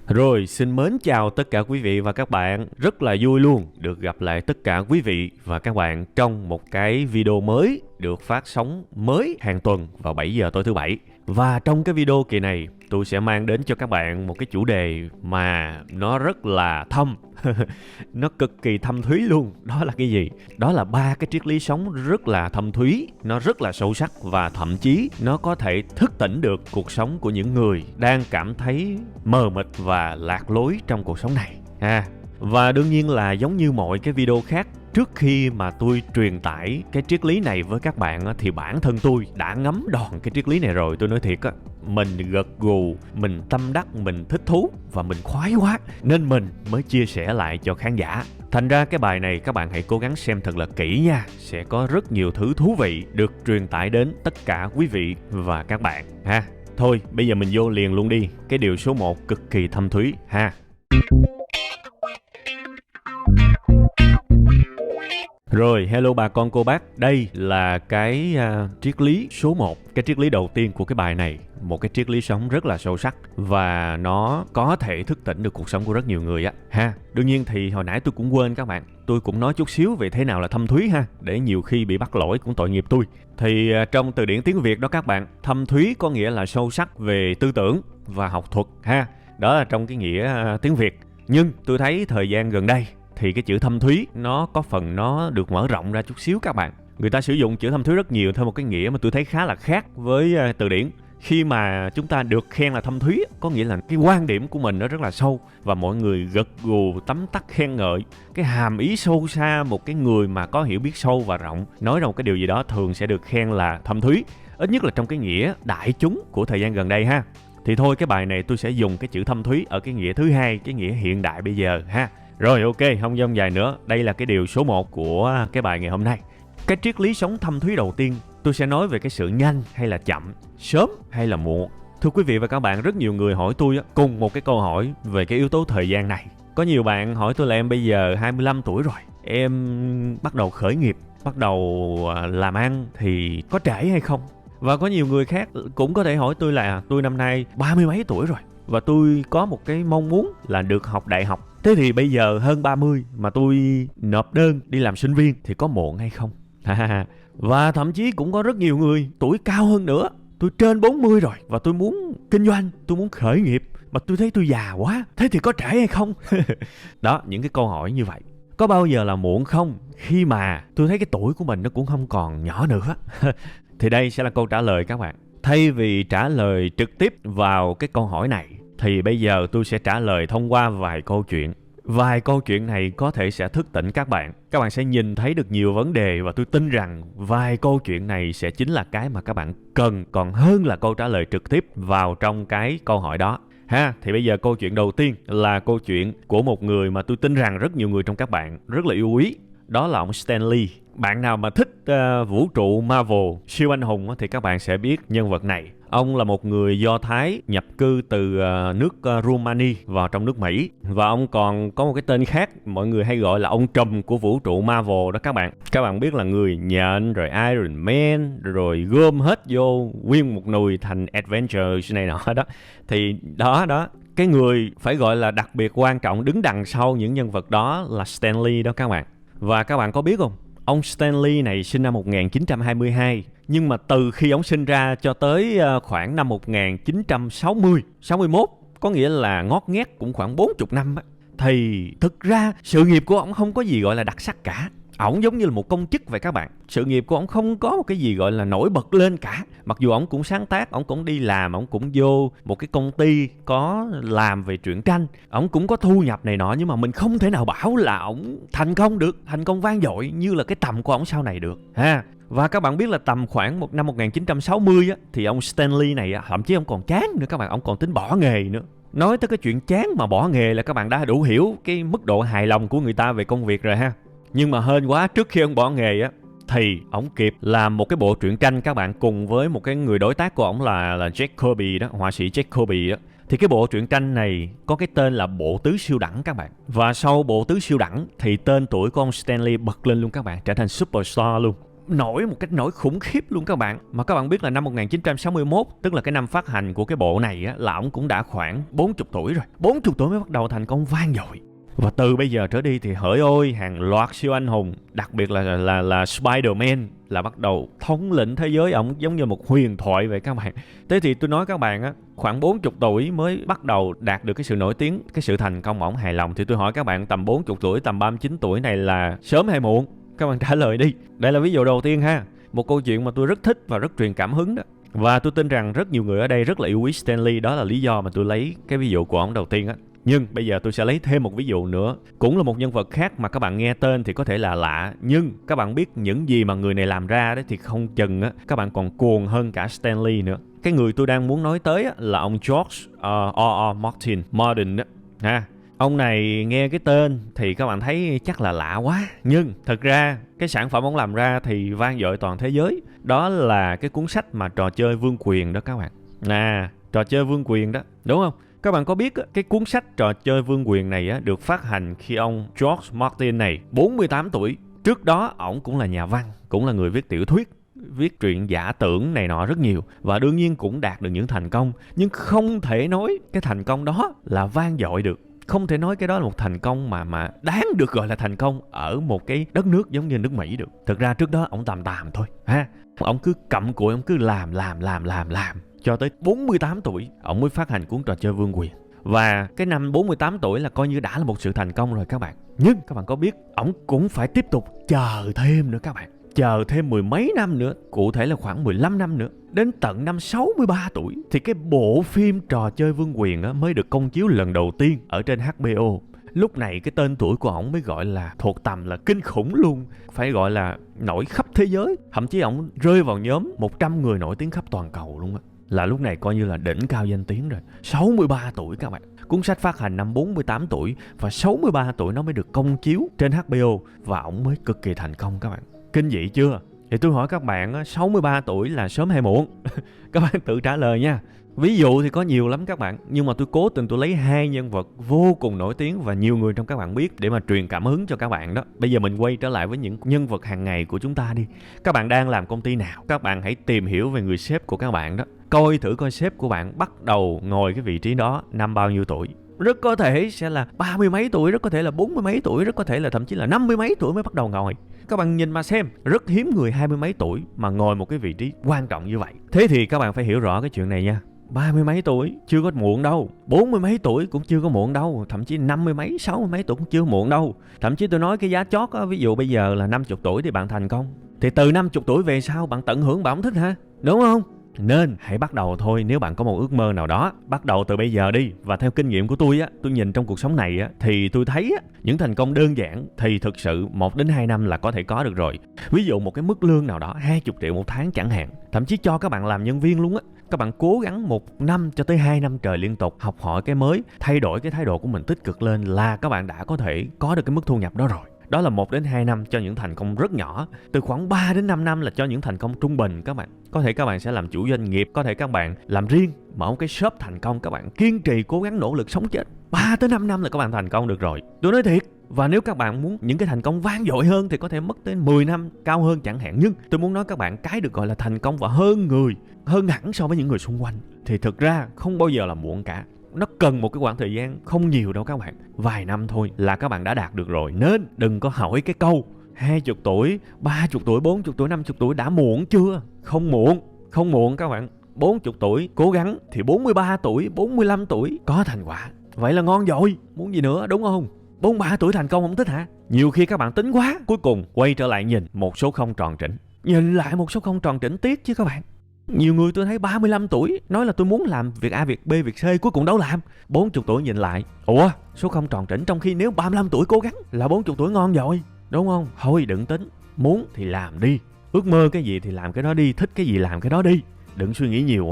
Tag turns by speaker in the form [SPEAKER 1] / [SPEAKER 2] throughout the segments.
[SPEAKER 1] Rồi, xin mến chào tất cả quý vị và các bạn. Rất là vui luôn được gặp lại tất cả quý vị và các bạn trong một cái video mới được phát sóng mới hàng tuần vào 7 giờ tối thứ Bảy. Và trong cái video kỳ này, tôi sẽ mang đến cho các bạn một cái chủ đề mà nó rất là thâm. Nó cực kỳ thâm thúy luôn. Đó là cái gì? Đó là 3 cái triết lý sống rất là thâm thúy, nó rất là sâu sắc và thậm chí nó có thể thức tỉnh được cuộc sống của những người đang cảm thấy mờ mịt và lạc lối trong cuộc sống này. Và đương nhiên là giống như mọi cái video khác, trước khi mà tôi truyền tải cái triết lý này với các bạn thì bản thân tôi đã ngấm đòn cái triết lý này rồi. Tôi nói thiệt á, mình gật gù, mình tâm đắc, mình thích thú và mình khoái quá nên mình mới chia sẻ lại cho khán giả. Thành ra cái bài này các bạn hãy cố gắng xem thật là kỹ nha. Sẽ có rất nhiều thứ thú vị được truyền tải đến tất cả quý vị và các bạn ha. Thôi bây giờ mình vô liền luôn đi. Cái điều số 1 cực kỳ thâm thúy ha. Rồi, hello bà con cô bác. Đây là cái triết lý số 1, cái triết lý đầu tiên của cái bài này. Một cái triết lý sống rất là sâu sắc và nó có thể thức tỉnh được cuộc sống của rất nhiều người á ha. Đương nhiên thì hồi nãy tôi cũng quên các bạn. Tôi cũng nói chút xíu về thế nào là thâm thúy ha, để nhiều khi bị bắt lỗi cũng tội nghiệp tôi. Thì trong từ điển tiếng Việt đó các bạn, thâm thúy có nghĩa là sâu sắc về tư tưởng và học thuật ha. Đó là trong cái nghĩa tiếng Việt. Nhưng tôi thấy thời gian gần đây thì cái chữ thâm thúy nó có phần nó được mở rộng ra chút xíu các bạn. Người ta sử dụng chữ thâm thúy rất nhiều theo một cái nghĩa mà tôi thấy khá là khác với từ điển. Khi mà chúng ta được khen là thâm thúy, có nghĩa là cái quan điểm của mình nó rất là sâu và mọi người gật gù tấm tắc khen ngợi. Cái hàm ý sâu xa một cái người mà có hiểu biết sâu và rộng nói ra một cái điều gì đó thường sẽ được khen là thâm thúy. Ít nhất là trong cái nghĩa đại chúng của thời gian gần đây ha. Thì thôi cái bài này tôi sẽ dùng cái chữ thâm thúy ở cái nghĩa thứ hai, cái nghĩa hiện đại bây giờ ha. Rồi ok, không dông dài nữa, đây là cái điều số 1 của cái bài ngày hôm nay. Cái triết lý sống thâm thúy đầu tiên, tôi sẽ nói về cái sự nhanh hay là chậm, sớm hay là muộn. Thưa quý vị và các bạn, rất nhiều người hỏi tôi cùng một cái câu hỏi về cái yếu tố thời gian này. Có nhiều bạn hỏi tôi là em bây giờ 25 tuổi rồi, em bắt đầu khởi nghiệp, bắt đầu làm ăn thì có trễ hay không? Và có nhiều người khác cũng có thể hỏi tôi là tôi năm nay 30 mấy tuổi rồi và tôi có một cái mong muốn là được học đại học. Thế thì bây giờ hơn 30 mà tôi nộp đơn đi làm sinh viên thì có muộn hay không? Và thậm chí cũng có rất nhiều người tuổi cao hơn nữa. Tôi trên 40 rồi và tôi muốn kinh doanh, tôi muốn khởi nghiệp mà tôi thấy tôi già quá. Thế thì có trễ hay không? Đó, những cái câu hỏi như vậy. Có bao giờ là muộn không? Khi mà tôi thấy cái tuổi của mình nó cũng không còn nhỏ nữa. Thì đây sẽ là câu trả lời các bạn. Thay vì trả lời trực tiếp vào cái câu hỏi này thì bây giờ tôi sẽ trả lời thông qua vài câu chuyện. Vài câu chuyện này có thể sẽ thức tỉnh các bạn. Các bạn sẽ nhìn thấy được nhiều vấn đề và tôi tin rằng vài câu chuyện này sẽ chính là cái mà các bạn cần còn hơn là câu trả lời trực tiếp vào trong cái câu hỏi đó. Thì bây giờ câu chuyện đầu tiên là câu chuyện của một người mà tôi tin rằng rất nhiều người trong các bạn rất là yêu quý. Đó là ông Stan Lee. Bạn nào mà thích vũ trụ Marvel, siêu anh hùng thì các bạn sẽ biết nhân vật này. Ông là một người Do Thái nhập cư từ nước Romania vào trong nước Mỹ. Và ông còn có một cái tên khác, mọi người hay gọi là ông trùm của vũ trụ Marvel đó các bạn. Các bạn biết là người nhện, rồi Iron Man, rồi gom hết vô nguyên một nùi thành Avengers này nọ đó. Thì đó, cái người phải gọi là đặc biệt quan trọng đứng đằng sau những nhân vật đó là Stan Lee đó các bạn. Và các bạn có biết không? Ông Stan Lee này sinh năm 1922, nhưng mà từ khi ông sinh ra cho tới khoảng năm 1960, 61, có nghĩa là ngót nghét cũng khoảng 40 năm á, thì thực ra sự nghiệp của ông không có gì gọi là đặc sắc cả. Ổng giống như là một công chức vậy các bạn. Sự nghiệp của ổng không có một cái gì gọi là nổi bật lên cả. Mặc dù ổng cũng sáng tác, ổng cũng đi làm, ổng cũng vô một cái công ty có làm về truyện tranh, ổng cũng có thu nhập này nọ, nhưng mà mình không thể nào bảo là ổng thành công được, thành công vang dội như là cái tầm của ổng sau này được Và các bạn biết là tầm khoảng năm 1960 á, thì ông Stan Lee này thậm chí ông còn chán nữa các bạn, ông còn tính bỏ nghề nữa. Nói tới cái chuyện chán mà bỏ nghề là các bạn đã đủ hiểu cái mức độ hài lòng của người ta về công việc rồi ha. Nhưng mà hên quá, trước khi ông bỏ nghề á thì ổng kịp làm một cái bộ truyện tranh các bạn, cùng với một cái người đối tác của ổng là Jack Kirby đó, họa sĩ Jack Kirby đó. Thì cái bộ truyện tranh này có cái tên là Bộ Tứ Siêu Đẳng các bạn. Và sau Bộ Tứ Siêu Đẳng thì tên tuổi của ông Stan Lee bật lên luôn các bạn, trở thành superstar luôn. nổi một cách nổi khủng khiếp luôn các bạn. Mà các bạn biết là năm 1961, tức là cái năm phát hành của cái bộ này á, là ổng cũng đã khoảng 40 tuổi rồi. 40 tuổi mới bắt đầu thành công vang dội. Và từ bây giờ trở đi thì hỡi ôi, hàng loạt siêu anh hùng, đặc biệt là Spider-Man là bắt đầu thống lĩnh thế giới. Ổng giống như một huyền thoại vậy các bạn. Thế thì tôi nói các bạn á, khoảng 40 tuổi mới bắt đầu đạt được cái sự nổi tiếng, cái sự thành công mà ổng hài lòng. Thì tôi hỏi các bạn, tầm 40 tuổi, tầm 39 tuổi này là sớm hay muộn? Các bạn trả lời đi. Đây là ví dụ đầu tiên ha. Một câu chuyện mà tôi rất thích và rất truyền cảm hứng đó. Và tôi tin rằng rất nhiều người ở đây rất là yêu quý Stan Lee. Đó là lý do mà tôi lấy cái ví dụ của ổng đầu tiên á. Nhưng bây giờ tôi sẽ lấy thêm một ví dụ nữa. Cũng là một nhân vật khác mà các bạn nghe tên thì có thể là lạ. Nhưng các bạn biết những gì mà người này làm ra đấy thì không chừng á, các bạn còn cuồng hơn cả Stan Lee nữa. Cái người tôi đang muốn nói tới á, là ông George Martin đó. Ông này nghe cái tên thì các bạn thấy chắc là lạ quá. Nhưng thật ra cái sản phẩm ông làm ra thì vang dội toàn thế giới. Đó là cái cuốn sách mà Trò chơi vương quyền đó các bạn. Trò chơi vương quyền đó, đúng không? Các bạn có biết cái cuốn sách Trò chơi vương quyền này á, được phát hành khi ông George Martin này 48 tuổi. Trước đó ổng cũng là nhà văn, cũng là người viết tiểu thuyết, viết truyện giả tưởng này nọ rất nhiều. Và đương nhiên cũng đạt được những thành công. Nhưng không thể nói cái thành công đó là vang dội được. Không thể nói cái đó là một thành công mà đáng được gọi là thành công ở một cái đất nước giống như nước Mỹ được. Thực ra trước đó ổng tạm thôi ha. Ổng cứ cặm cụi, ổng cứ làm cho tới 48 tuổi ổng mới phát hành cuốn Trò chơi vương quyền. Và cái năm 48 tuổi là coi như đã là một sự thành công rồi các bạn. Nhưng các bạn có biết ổng cũng phải tiếp tục chờ thêm nữa các bạn. Chờ thêm mười mấy năm nữa, cụ thể là khoảng 15 năm nữa. Đến tận năm 63 tuổi thì cái bộ phim Trò chơi vương quyền á, mới được công chiếu lần đầu tiên ở trên HBO. Lúc này cái tên tuổi của ổng mới gọi là thuộc tầm là kinh khủng luôn. Phải gọi là nổi khắp thế giới. Thậm chí ổng rơi vào nhóm 100 người nổi tiếng khắp toàn cầu luôn á. Là lúc này coi như là đỉnh cao danh tiếng rồi. 63 tuổi các bạn. Cuốn sách phát hành năm 48 tuổi và 63 tuổi nó mới được công chiếu trên HBO. Và ổng mới cực kỳ thành công các bạn. Kinh dị chưa? Thì tôi hỏi các bạn 63 tuổi là sớm hay muộn? Các bạn tự trả lời nha. Ví dụ thì có nhiều lắm các bạn. Nhưng mà tôi cố tình tôi lấy 2 nhân vật vô cùng nổi tiếng và nhiều người trong các bạn biết để mà truyền cảm hứng cho các bạn đó. Bây giờ mình quay trở lại với những nhân vật hàng ngày của chúng ta đi. Các bạn đang làm công ty nào? Các bạn hãy tìm hiểu về người sếp của các bạn đó. Coi thử coi sếp của bạn bắt đầu ngồi cái vị trí đó năm bao nhiêu tuổi. Rất có thể sẽ là 30 mấy tuổi, rất có thể là 40 mấy tuổi, rất có thể là thậm chí là 50 mấy tuổi mới bắt đầu ngồi. Các bạn nhìn mà xem, rất hiếm người 20 mấy tuổi mà ngồi một cái vị trí quan trọng như vậy. Thế thì các bạn phải hiểu rõ cái chuyện này nha. 30 mấy tuổi chưa có muộn đâu, 40 mấy tuổi cũng chưa có muộn đâu, thậm chí 50 mấy, 60 mấy tuổi cũng chưa muộn đâu. Thậm chí tôi nói cái giá chót á, ví dụ bây giờ là 50 tuổi thì bạn thành công. Thì từ 50 tuổi về sau bạn tận hưởng bạn không thích ha, đúng không? Nên hãy bắt đầu thôi. Nếu bạn có một ước mơ nào đó, bắt đầu từ bây giờ đi. Và theo kinh nghiệm của tôi á, tôi nhìn trong cuộc sống này á, thì tôi thấy á, những thành công đơn giản thì thực sự 1 đến 2 năm là có thể có được rồi. Ví dụ một cái mức lương nào đó 20 triệu một tháng chẳng hạn, thậm chí cho các bạn làm nhân viên luôn á. Các bạn cố gắng 1 năm cho tới 2 năm trời liên tục học hỏi cái mới, thay đổi cái thái độ của mình tích cực lên là các bạn đã có thể có được cái mức thu nhập đó rồi. Đó là 1 đến 2 năm cho những thành công rất nhỏ. Từ khoảng 3 đến 5 năm là cho những thành công trung bình các bạn. Có thể các bạn sẽ làm chủ doanh nghiệp, có thể các bạn làm riêng, mở một cái shop thành công, các bạn kiên trì cố gắng nỗ lực sống chết. 3 tới 5 năm là các bạn thành công được rồi. Tôi nói thiệt. Và nếu các bạn muốn những cái thành công vang dội hơn thì có thể mất tới 10 năm cao hơn chẳng hạn. Nhưng tôi muốn nói các bạn cái được gọi là thành công và hơn người, hơn hẳn so với những người xung quanh thì thực ra không bao giờ là muộn cả. Nó cần một cái khoảng thời gian không nhiều đâu các bạn. Vài năm thôi là các bạn đã đạt được rồi. Nên đừng có hỏi cái câu 20 tuổi, 30 tuổi, 40 tuổi, 50 tuổi đã muộn chưa? Không muộn. Không muộn các bạn. 40 tuổi cố gắng thì 43 tuổi, 45 tuổi có thành quả. Vậy là ngon rồi. Muốn gì nữa, đúng không? 43 tuổi thành công không thích hả? Nhiều khi các bạn tính quá, cuối cùng quay trở lại nhìn một số không tròn trĩnh. Nhìn lại một số không tròn trĩnh tiếc chứ các bạn. Nhiều người tôi thấy 35 tuổi nói là tôi muốn làm việc A, việc B, việc C, cuối cùng đâu làm. 40 tuổi nhìn lại, ủa, số không tròn trĩnh, trong khi nếu 35 tuổi cố gắng là 40 tuổi ngon rồi, đúng không? Thôi đừng tính, muốn thì làm đi. Ước mơ cái gì thì làm cái đó đi, thích cái gì làm cái đó đi. Đừng suy nghĩ nhiều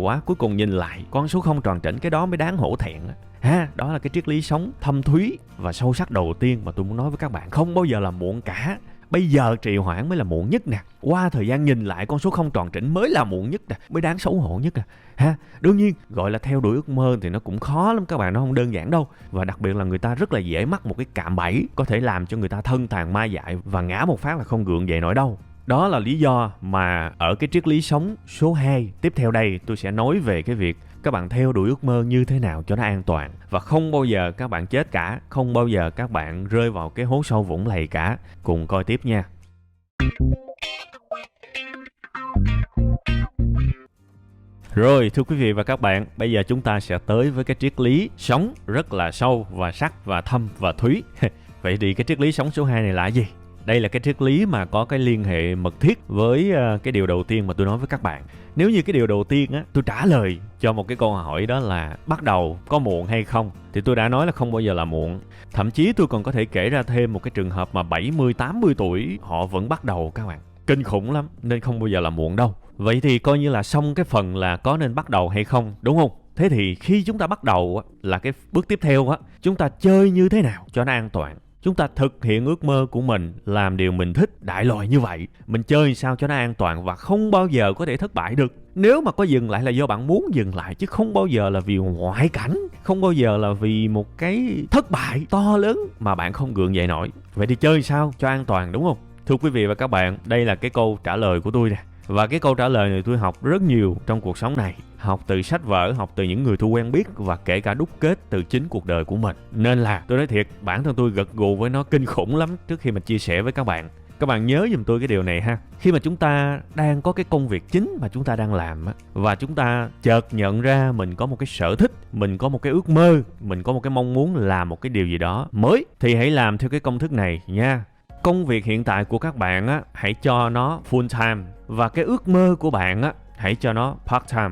[SPEAKER 1] quá, cuối cùng nhìn lại con số không tròn trĩnh, cái đó mới đáng hổ thẹn ha. Đó là cái triết lý sống thâm thúy và sâu sắc đầu tiên mà tôi muốn nói với các bạn. Không bao giờ là muộn cả. Bây giờ trì hoãn mới là muộn nhất nè. Qua thời gian nhìn lại con số không tròn trĩnh mới là muộn nhất nè, mới đáng xấu hổ nhất nè ha. Đương nhiên gọi là theo đuổi ước mơ thì nó cũng khó lắm các bạn, nó không đơn giản đâu. Và đặc biệt là người ta rất là dễ mắc một cái cạm bẫy có thể làm cho người ta thân tàn ma dại và ngã một phát là không gượng dậy nổi đâu. Đó là lý do mà ở cái triết lý sống số 2 tiếp theo đây tôi sẽ nói về cái việc các bạn theo đuổi ước mơ như thế nào cho nó an toàn. Và không bao giờ các bạn chết cả, không bao giờ các bạn rơi vào cái hố sâu vũng lầy cả. Cùng coi tiếp nha. Rồi, thưa quý vị và các bạn, bây giờ chúng ta sẽ tới với cái triết lý sống rất là sâu và sắc và thâm và thúy. Vậy thì cái triết lý sống số 2 này là gì? Đây là cái triết lý mà có cái liên hệ mật thiết với cái điều đầu tiên mà tôi nói với các bạn. Nếu như cái điều đầu tiên á, tôi trả lời cho một cái câu hỏi đó là bắt đầu có muộn hay không, thì tôi đã nói là không bao giờ là muộn. Thậm chí tôi còn có thể kể ra thêm một cái trường hợp mà 70, 80 tuổi họ vẫn bắt đầu các bạn. Kinh khủng lắm, nên không bao giờ là muộn đâu. Vậy thì coi như là xong cái phần là có nên bắt đầu hay không, đúng không? Thế thì khi chúng ta bắt đầu á, là cái bước tiếp theo á, chúng ta chơi như thế nào cho nó an toàn. Chúng ta thực hiện ước mơ của mình, làm điều mình thích, đại loại như vậy. Mình chơi sao cho nó an toàn và không bao giờ có thể thất bại được. Nếu mà có dừng lại là do bạn muốn dừng lại, chứ không bao giờ là vì ngoại cảnh, không bao giờ là vì một cái thất bại to lớn mà bạn không gượng dậy nổi. Vậy thì chơi sao cho an toàn, đúng không? Thưa quý vị và các bạn, đây là cái câu trả lời của tôi nè. Và cái câu trả lời này tôi học rất nhiều trong cuộc sống này. Học từ sách vở, học từ những người tôi quen biết và kể cả đúc kết từ chính cuộc đời của mình. Nên là tôi nói thiệt, bản thân tôi gật gù với nó kinh khủng lắm trước khi mà chia sẻ với các bạn. Các bạn nhớ giùm tôi cái điều này ha. Khi mà chúng ta đang có cái công việc chính mà chúng ta đang làm á, và chúng ta chợt nhận ra mình có một cái sở thích, mình có một cái ước mơ, mình có một cái mong muốn làm một cái điều gì đó mới, thì hãy làm theo cái công thức này nha. Công việc hiện tại của các bạn á, hãy cho nó full time. Và cái ước mơ của bạn á, hãy cho nó part time.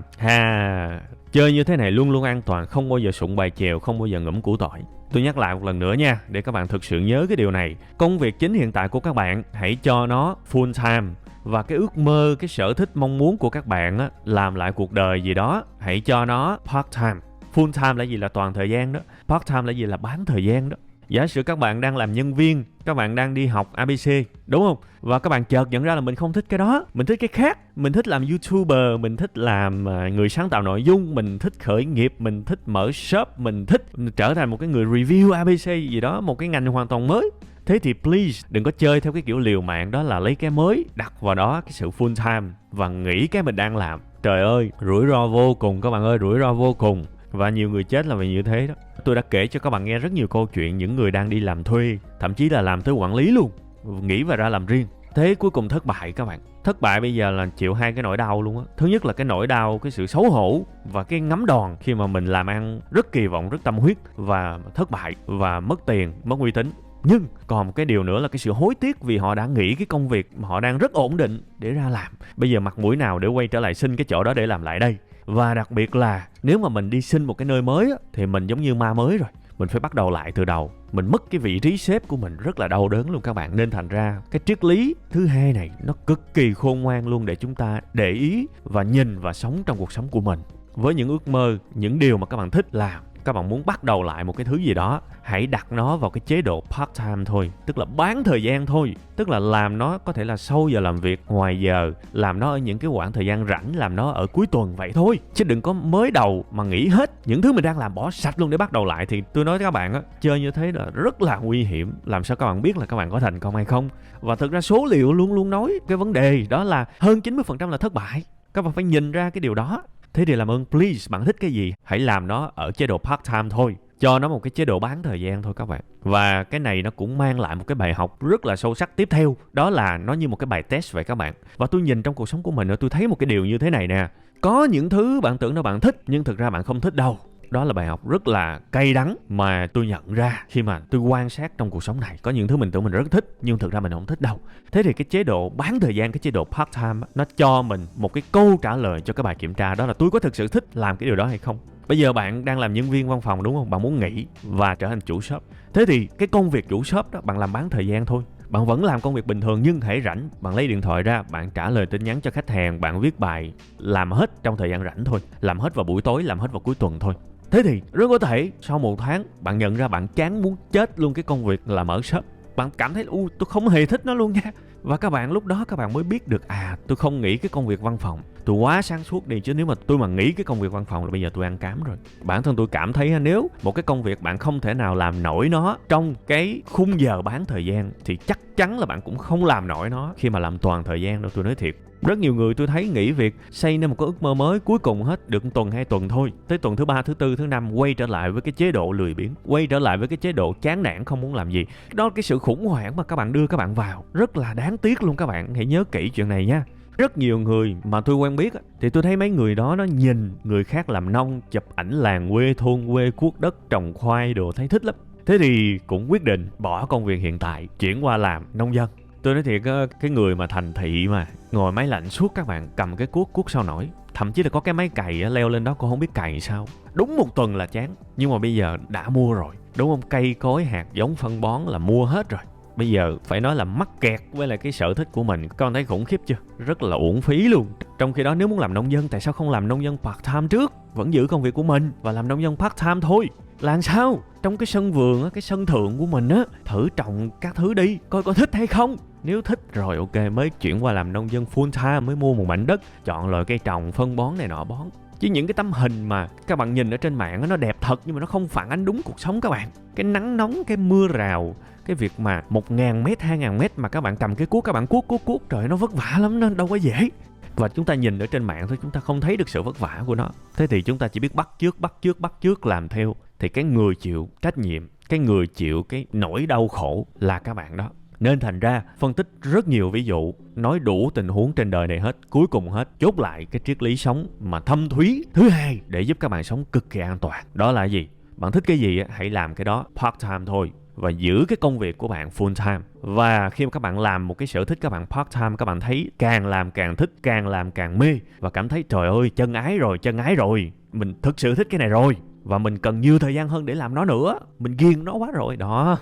[SPEAKER 1] Chơi như thế này luôn luôn an toàn, không bao giờ sụng bài chèo, không bao giờ ngủm củ tỏi. Tôi nhắc lại một lần nữa nha, để các bạn thực sự nhớ cái điều này. Công việc chính hiện tại của các bạn, hãy cho nó full time. Và cái ước mơ, cái sở thích mong muốn của các bạn á, làm lại cuộc đời gì đó, hãy cho nó part time. Full time là gì? Là toàn thời gian đó. Part time là gì? Là bán thời gian đó. Giả sử các bạn đang làm nhân viên, các bạn đang đi học ABC, đúng không? Và các bạn chợt nhận ra là mình không thích cái đó, mình thích cái khác. Mình thích làm YouTuber, mình thích làm người sáng tạo nội dung, mình thích khởi nghiệp, mình thích mở shop, mình thích trở thành một cái người review ABC gì đó, một cái ngành hoàn toàn mới. Thế thì please đừng có chơi theo cái kiểu liều mạng đó là lấy cái mới, đặt vào đó cái sự full time và nghĩ cái mình đang làm. Trời ơi, rủi ro vô cùng các bạn ơi, rủi ro vô cùng. Và nhiều người chết là vì như thế đó. Tôi đã kể cho các bạn nghe rất nhiều câu chuyện những người đang đi làm thuê, thậm chí là làm tới quản lý luôn, nghĩ và ra làm riêng. Thế cuối cùng thất bại các bạn. Thất bại bây giờ là chịu hai cái nỗi đau luôn á. Thứ nhất là cái nỗi đau, cái sự xấu hổ và cái ngấm đòn khi mà mình làm ăn rất kỳ vọng, rất tâm huyết và thất bại và mất tiền, mất uy tín. Nhưng còn một cái điều nữa là cái sự hối tiếc vì họ đã nghỉ cái công việc mà họ đang rất ổn định để ra làm. Bây giờ mặt mũi nào để quay trở lại xin cái chỗ đó để làm lại đây? Và đặc biệt là nếu mà mình đi xin một cái nơi mới á, thì mình giống như ma mới rồi. Mình phải bắt đầu lại từ đầu. Mình mất cái vị trí sếp của mình rất là đau đớn luôn các bạn. Nên thành ra cái triết lý thứ hai này nó cực kỳ khôn ngoan luôn để chúng ta để ý và nhìn và sống trong cuộc sống của mình. Với những ước mơ, những điều mà các bạn thích làm, các bạn muốn bắt đầu lại một cái thứ gì đó, hãy đặt nó vào cái chế độ part time thôi, tức là bán thời gian thôi, tức là làm nó có thể là sau giờ làm việc, ngoài giờ, làm nó ở những cái khoảng thời gian rảnh, làm nó ở cuối tuần vậy thôi, chứ đừng có mới đầu mà nghỉ hết những thứ mình đang làm, bỏ sạch luôn để bắt đầu lại. Thì tôi nói với các bạn á, chơi như thế là rất là nguy hiểm. Làm sao các bạn biết là các bạn có thành công hay không? Và thực ra số liệu luôn luôn nói cái vấn đề đó là hơn 90% là thất bại. Các bạn phải nhìn ra cái điều đó. Thế thì làm ơn please, bạn thích cái gì, hãy làm nó ở chế độ part time thôi, cho nó một cái chế độ bán thời gian thôi các bạn. Và cái này nó cũng mang lại một cái bài học rất là sâu sắc tiếp theo, đó là nó như một cái bài test vậy các bạn. Và tôi nhìn trong cuộc sống của mình, tôi thấy một cái điều như thế này nè. Có những thứ bạn tưởng là bạn thích, nhưng thực ra bạn không thích đâu. Đó là bài học rất là cay đắng mà tôi nhận ra khi mà tôi quan sát trong cuộc sống này. Có những thứ mình tưởng mình rất thích, nhưng thực ra mình không thích đâu. Thế thì cái chế độ bán thời gian, cái chế độ part time, nó cho mình một cái câu trả lời cho cái bài kiểm tra, đó là tôi có thực sự thích làm cái điều đó hay không. Bây giờ bạn đang làm nhân viên văn phòng đúng không? Bạn muốn nghỉ và trở thành chủ shop. Thế thì cái công việc chủ shop đó bạn làm bán thời gian thôi. Bạn vẫn làm công việc bình thường, nhưng hãy rảnh, bạn lấy điện thoại ra, bạn trả lời tin nhắn cho khách hàng, bạn viết bài, làm hết trong thời gian rảnh thôi. Làm hết vào buổi tối, làm hết vào cuối tuần thôi. Thế thì rất có thể sau 1 tháng bạn nhận ra bạn chán muốn chết luôn cái công việc là mở shop. bạn cảm thấy tôi không hề thích nó luôn nha. Và các bạn lúc đó các bạn mới biết được tôi không nghĩ cái công việc văn phòng, tôi quá sáng suốt đi, chứ nếu mà tôi nghĩ cái công việc văn phòng là bây giờ tôi ăn cám rồi. Bản thân tôi cảm thấy nếu một cái công việc bạn không thể nào làm nổi nó trong cái khung giờ bán thời gian thì chắc chắn là bạn cũng không làm nổi nó khi mà làm toàn thời gian đâu, tôi nói thiệt. Rất nhiều người tôi thấy nghỉ việc, xây nên một cái ước mơ mới, cuối cùng hết được 1 tuần 2 tuần thôi. Tới tuần thứ 3, thứ 4, thứ 5 quay trở lại với cái chế độ lười biếng, quay trở lại với cái chế độ chán nản không muốn làm gì. Đó là cái sự khủng hoảng mà các bạn đưa các bạn vào. Rất là đáng tiếc luôn, các bạn hãy nhớ kỹ chuyện này nha. Rất nhiều người mà tôi quen biết thì tôi thấy mấy người đó nó nhìn người khác làm nông, chụp ảnh làng quê, thôn quê, cuốc đất, trồng khoai đồ, thấy thích lắm. Thế thì cũng quyết định bỏ công việc hiện tại, chuyển qua làm nông dân. Tôi nói thiệt, cái người mà thành thị mà ngồi máy lạnh suốt, các bạn cầm cái cuốc sao nổi. Thậm chí là có cái máy cày leo lên đó cũng không biết cày sao. Đúng 1 tuần là chán. Nhưng mà bây giờ đã mua rồi, đúng không? Cây cối, hạt giống, phân bón là mua hết rồi. Bây giờ phải nói là mắc kẹt với lại cái sở thích của mình. Con thấy khủng khiếp chưa? Rất là uổng phí luôn. Trong khi đó nếu muốn làm nông dân, tại sao không làm nông dân part time trước? Vẫn giữ công việc của mình và làm nông dân part time thôi. Làm sao? Trong cái sân vườn, cái sân thượng của mình thử trồng các thứ đi, coi có thích hay không. Nếu thích rồi ok mới chuyển qua làm nông dân full time, mới mua một mảnh đất, chọn loại cây trồng, phân bón này nọ bón. Chứ những cái tấm hình mà các bạn nhìn ở trên mạng nó đẹp thật nhưng mà nó không phản ánh đúng cuộc sống các bạn. Cái nắng nóng, cái mưa rào, cái việc mà 1.000 mét, 2.000 mét mà các bạn cầm cái cuốc các bạn cuốc, trời nó vất vả lắm, nó đâu có dễ. Và chúng ta nhìn ở trên mạng thôi, chúng ta không thấy được sự vất vả của nó. Thế thì chúng ta chỉ biết bắt chước làm theo. Thì cái người chịu trách nhiệm, cái người chịu cái nỗi đau khổ là các bạn đó. Nên thành ra phân tích rất nhiều ví dụ, nói đủ tình huống trên đời này hết, cuối cùng hết chốt lại cái triết lý sống mà thâm thúy thứ hai để giúp các bạn sống cực kỳ an toàn. Đó là gì? Bạn thích cái gì hãy làm cái đó part time thôi, và giữ cái công việc của bạn full time. Và khi mà các bạn làm một cái sở thích các bạn part time, các bạn thấy càng làm càng thích, càng làm càng mê, và cảm thấy trời ơi chân ái rồi, mình thực sự thích cái này rồi, và mình cần nhiều thời gian hơn để làm nó nữa, mình ghiền nó quá rồi đó.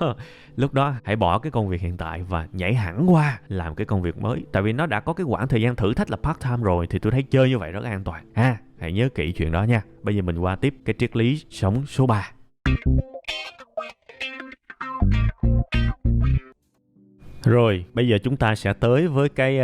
[SPEAKER 1] Lúc đó hãy bỏ cái công việc hiện tại và nhảy hẳn qua làm cái công việc mới. Tại vì nó đã có cái quãng thời gian thử thách là part time rồi, thì tôi thấy chơi như vậy rất an toàn ha. Hãy nhớ kỹ chuyện đó nha. Bây giờ mình qua tiếp cái triết lý sống số 3. Rồi, bây giờ chúng ta sẽ tới với cái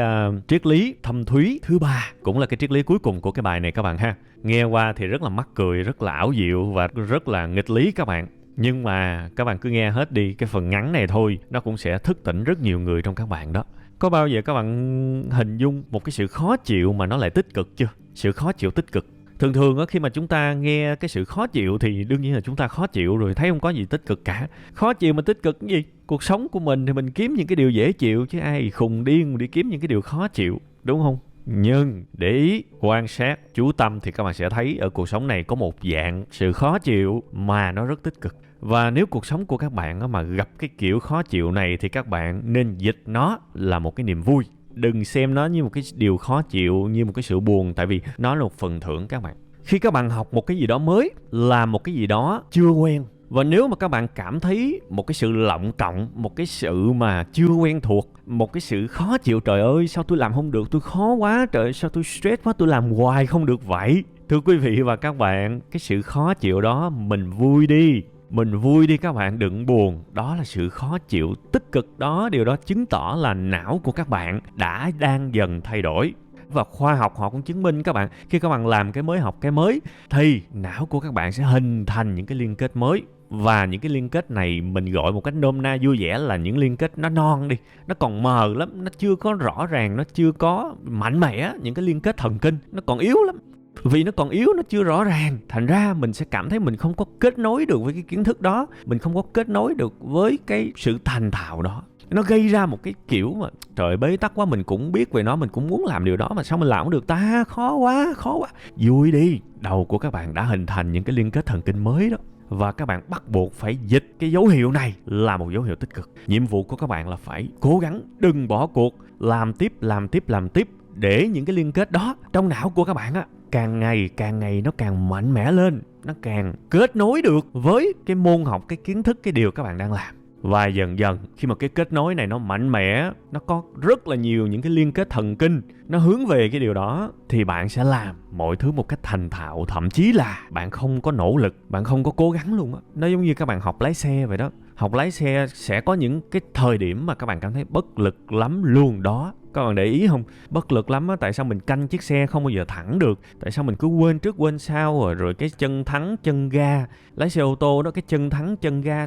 [SPEAKER 1] triết lý thâm thúy thứ 3, cũng là cái triết lý cuối cùng của cái bài này các bạn ha. Nghe qua thì rất là mắc cười, rất là ảo diệu và rất là nghịch lý các bạn. Nhưng mà các bạn cứ nghe hết đi, cái phần ngắn này thôi, nó cũng sẽ thức tỉnh rất nhiều người trong các bạn đó. Có bao giờ các bạn hình dung một cái sự khó chịu mà nó lại tích cực chưa? Sự khó chịu tích cực. Thường khi mà chúng ta nghe cái sự khó chịu thì đương nhiên là chúng ta khó chịu rồi, thấy không có gì tích cực cả. Khó chịu mà tích cực cái gì? Cuộc sống của mình thì mình kiếm những cái điều dễ chịu, chứ ai khùng điên đi kiếm những cái điều khó chịu, đúng không? Nhưng để ý, quan sát, chú tâm thì các bạn sẽ thấy ở cuộc sống này có một dạng sự khó chịu mà nó rất tích cực. Và nếu cuộc sống của các bạn mà gặp cái kiểu khó chịu này thì các bạn nên dịch nó là một cái niềm vui. Đừng xem nó như một cái điều khó chịu, như một cái sự buồn, tại vì nó là một phần thưởng các bạn. Khi các bạn học một cái gì đó mới, làm một cái gì đó chưa quen, và nếu mà các bạn cảm thấy một cái sự lọng trọng, một cái sự mà chưa quen thuộc, một cái sự khó chịu, trời ơi sao tôi làm không được, tôi khó quá, trời ơi sao tôi stress quá, tôi làm hoài không được vậy. Thưa quý vị và các bạn, cái sự khó chịu đó mình vui đi. Mình vui đi các bạn, đừng buồn. Đó là sự khó chịu tích cực đó. Điều đó chứng tỏ là não của các bạn đang dần thay đổi. Và khoa học họ cũng chứng minh các bạn, khi các bạn làm cái mới, học cái mới, thì não của các bạn sẽ hình thành những cái liên kết mới. Và những cái liên kết này mình gọi một cách nôm na vui vẻ là những liên kết nó non đi. Nó còn mờ lắm, nó chưa có rõ ràng, nó chưa có mạnh mẽ. Những cái liên kết thần kinh nó còn yếu lắm. Vì nó còn yếu, nó chưa rõ ràng, thành ra mình sẽ cảm thấy mình không có kết nối được với cái kiến thức đó, mình không có kết nối được với cái sự thành thạo đó. Nó gây ra một cái kiểu mà trời bế tắc quá, mình cũng biết về nó, mình cũng muốn làm điều đó mà sao mình làm không được ta, khó quá. Vui đi, đầu của các bạn đã hình thành những cái liên kết thần kinh mới đó. Và các bạn bắt buộc phải dịch cái dấu hiệu này là một dấu hiệu tích cực. Nhiệm vụ của các bạn là phải cố gắng, đừng bỏ cuộc, làm tiếp để những cái liên kết đó trong não của các bạn càng ngày nó càng mạnh mẽ lên, nó càng kết nối được với cái môn học, cái kiến thức, cái điều các bạn đang làm. Và dần dần khi mà cái kết nối này nó mạnh mẽ, nó có rất là nhiều những cái liên kết thần kinh nó hướng về cái điều đó, thì bạn sẽ làm mọi thứ một cách thành thạo, thậm chí là bạn không có nỗ lực, bạn không có cố gắng luôn á. Nó giống như các bạn học lái xe vậy đó. Học lái xe sẽ có những cái thời điểm mà các bạn cảm thấy bất lực lắm luôn đó. Các bạn để ý không? Bất lực lắm á, tại sao mình canh chiếc xe không bao giờ thẳng được? Tại sao mình cứ quên trước quên sau rồi cái chân thắng chân ga. Lái xe ô tô đó, cái chân thắng chân ga.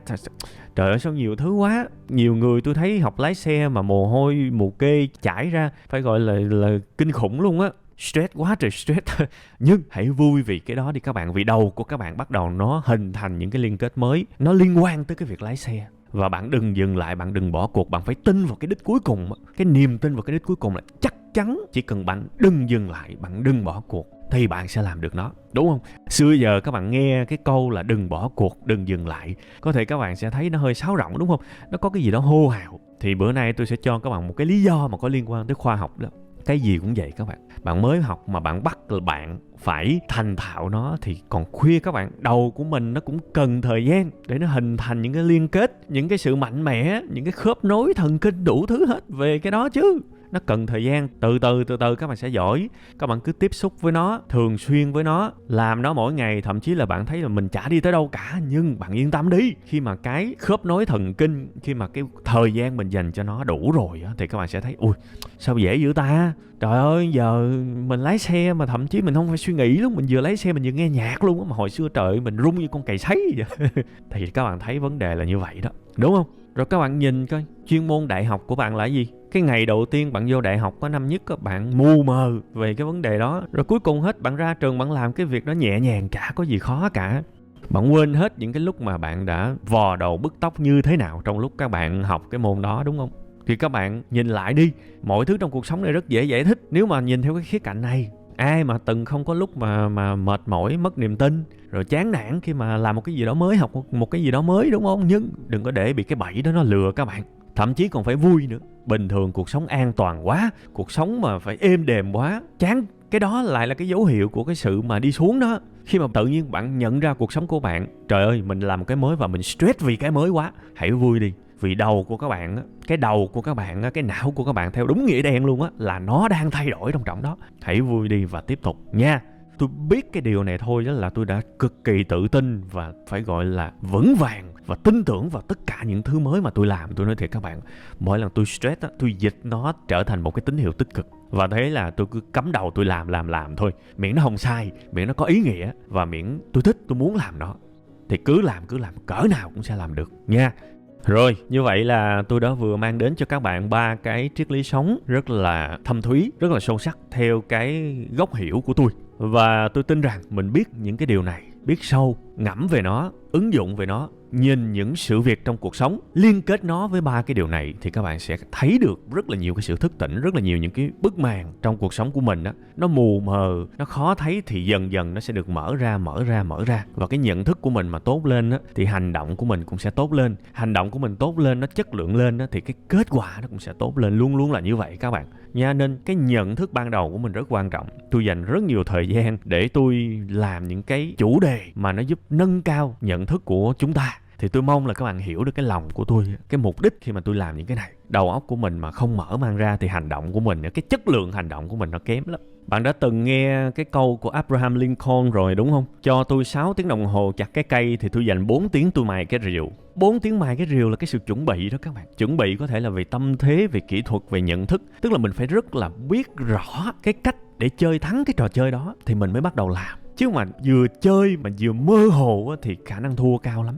[SPEAKER 1] Trời ơi sao nhiều thứ quá. Nhiều người tôi thấy học lái xe mà mồ hôi mồ kê chảy ra, phải gọi là kinh khủng luôn á. Stress quá trời stress. Nhưng hãy vui vì cái đó đi các bạn. Vì đầu của các bạn bắt đầu nó hình thành những cái liên kết mới, nó liên quan tới cái việc lái xe. Và bạn đừng dừng lại, bạn đừng bỏ cuộc. Bạn phải tin vào cái đích cuối cùng. Cái niềm tin vào cái đích cuối cùng là chắc chắn. Chỉ cần bạn đừng dừng lại, bạn đừng bỏ cuộc, thì bạn sẽ làm được nó, đúng không? Xưa giờ các bạn nghe cái câu là đừng bỏ cuộc, đừng dừng lại, có thể các bạn sẽ thấy nó hơi sáo rỗng, đúng không? Nó có cái gì đó hô hào. Thì bữa nay tôi sẽ cho các bạn một cái lý do mà có liên quan tới khoa học đó. Cái gì cũng vậy các bạn. Bạn mới học mà bạn bắt là bạn phải thành thạo nó thì còn khuya các bạn. Đầu của mình nó cũng cần thời gian để nó hình thành những cái liên kết, những cái sự mạnh mẽ, những cái khớp nối thần kinh, đủ thứ hết về cái đó chứ. Nó cần thời gian, từ từ các bạn sẽ giỏi. Các bạn cứ tiếp xúc với nó, thường xuyên với nó, làm nó mỗi ngày. Thậm chí là bạn thấy là mình chả đi tới đâu cả, nhưng bạn yên tâm đi, khi mà cái khớp nối thần kinh, khi mà cái thời gian mình dành cho nó đủ rồi á, thì các bạn sẽ thấy ui sao dễ dữ ta. Trời ơi, giờ mình lái xe mà thậm chí mình không phải suy nghĩ luôn, mình vừa lái xe mình vừa nghe nhạc luôn á. Mà hồi xưa trời ơi, mình rung như con cày sấy vậy. Thì các bạn thấy vấn đề là như vậy đó, đúng không? Rồi các bạn nhìn coi, chuyên môn đại học của bạn là gì? Cái ngày đầu tiên bạn vô đại học có năm nhất các bạn mù mờ về cái vấn đề đó. Rồi cuối cùng hết bạn ra trường bạn làm cái việc đó nhẹ nhàng, chả có gì khó cả. Bạn quên hết những cái lúc mà bạn đã vò đầu bứt tóc như thế nào trong lúc các bạn học cái môn đó, đúng không? Thì các bạn nhìn lại đi, mọi thứ trong cuộc sống này rất dễ giải thích nếu mà nhìn theo cái khía cạnh này. Ai mà từng không có lúc mà mệt mỏi, mất niềm tin, rồi chán nản khi mà làm một cái gì đó mới, học một cái gì đó mới, đúng không? Nhưng đừng có để bị cái bẫy đó nó lừa các bạn. Thậm chí còn phải vui nữa. Bình thường cuộc sống an toàn quá, cuộc sống mà phải êm đềm quá, chán. Cái đó lại là cái dấu hiệu của cái sự mà đi xuống đó. Khi mà tự nhiên bạn nhận ra cuộc sống của bạn, trời ơi mình làm một cái mới và mình stress vì cái mới quá. Hãy vui đi. Vì đầu của các bạn, cái đầu của các bạn, cái não của các bạn theo đúng nghĩa đen luôn á, là nó đang thay đổi trong đó. Hãy vui đi và tiếp tục nha. Tôi biết cái điều này thôi đó là tôi đã cực kỳ tự tin và phải gọi là vững vàng và tin tưởng vào tất cả những thứ mới mà tôi làm. Tôi nói thiệt các bạn, mỗi lần tôi stress á, tôi dịch nó trở thành một cái tín hiệu tích cực. Và thế là tôi cứ cắm đầu tôi làm thôi. Miễn nó không sai, miễn nó có ý nghĩa và miễn tôi thích, tôi muốn làm nó thì cứ làm, cỡ nào cũng sẽ làm được nha. Rồi, như vậy là tôi đã vừa mang đến cho các bạn 3 cái triết lý sống rất là thâm thúy, rất là sâu sắc theo cái góc hiểu của tôi. Và tôi tin rằng mình biết những cái điều này, biết sâu, ngẫm về nó, ứng dụng về nó, nhìn những sự việc trong cuộc sống, liên kết nó với 3 cái điều này thì các bạn sẽ thấy được rất là nhiều cái sự thức tỉnh, rất là nhiều những cái bức màn trong cuộc sống của mình đó. Nó mù mờ, nó khó thấy thì dần dần nó sẽ được mở ra. Và cái nhận thức của mình mà tốt lên đó, thì hành động của mình cũng sẽ tốt lên. Hành động của mình tốt lên, nó chất lượng lên đó, thì cái kết quả nó cũng sẽ tốt lên, luôn luôn là như vậy các bạn nha. Nên cái nhận thức ban đầu của mình rất quan trọng. Tôi dành rất nhiều thời gian để tôi làm những cái chủ đề mà nó giúp nâng cao nhận thức của chúng ta. Thì tôi mong là các bạn hiểu được cái lòng của tôi, cái mục đích khi mà tôi làm những cái này. Đầu óc của mình mà không mở mang ra thì hành động của mình, cái chất lượng hành động của mình nó kém lắm. Bạn đã từng nghe cái câu của Abraham Lincoln rồi đúng không? Cho tôi 6 tiếng đồng hồ chặt cái cây thì tôi dành 4 tiếng tôi mài cái rìu. 4 tiếng mài cái rìu là cái sự chuẩn bị đó các bạn. Chuẩn bị có thể là về tâm thế, về kỹ thuật, về nhận thức. Tức là mình phải rất là biết rõ cái cách để chơi thắng cái trò chơi đó thì mình mới bắt đầu làm. Chứ mà vừa chơi mà vừa mơ hồ thì khả năng thua cao lắm.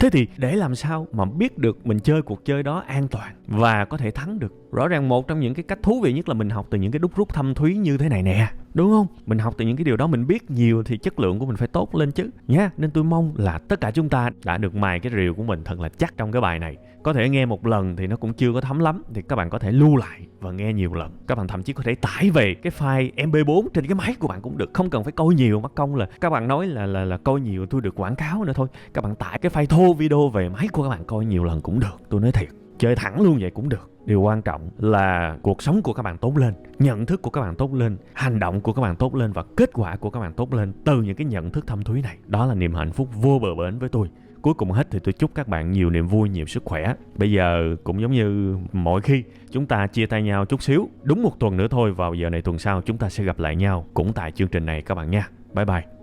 [SPEAKER 1] Thế thì để làm sao mà biết được mình chơi cuộc chơi đó an toàn và có thể thắng được? Rõ ràng một trong những cái cách thú vị nhất là mình học từ những cái đúc rút thâm thúy như thế này nè. Đúng không? Mình học từ những cái điều đó, mình biết nhiều thì chất lượng của mình phải tốt lên chứ nha. Nên tôi mong là tất cả chúng ta đã được mài cái rìu của mình thật là chắc trong cái bài này. Có thể nghe một lần thì nó cũng chưa có thấm lắm, thì các bạn có thể lưu lại và nghe nhiều lần. Các bạn thậm chí có thể tải về cái file MP4 trên cái máy của bạn cũng được. Không cần phải coi nhiều, mắc công là các bạn nói là coi nhiều tôi được quảng cáo nữa thôi. Các bạn tải cái file thô video về máy của các bạn coi nhiều lần cũng được. Tôi nói thiệt, chơi thẳng luôn vậy cũng được. Điều quan trọng là cuộc sống của các bạn tốt lên, nhận thức của các bạn tốt lên, hành động của các bạn tốt lên và kết quả của các bạn tốt lên từ những cái nhận thức thâm thúy này. Đó là niềm hạnh phúc vô bờ bến với tôi. Cuối cùng hết thì tôi chúc các bạn nhiều niềm vui, nhiều sức khỏe. Bây giờ cũng giống như mọi khi, chúng ta chia tay nhau chút xíu. Đúng một tuần nữa thôi, vào giờ này tuần sau chúng ta sẽ gặp lại nhau cũng tại chương trình này các bạn nha. Bye bye.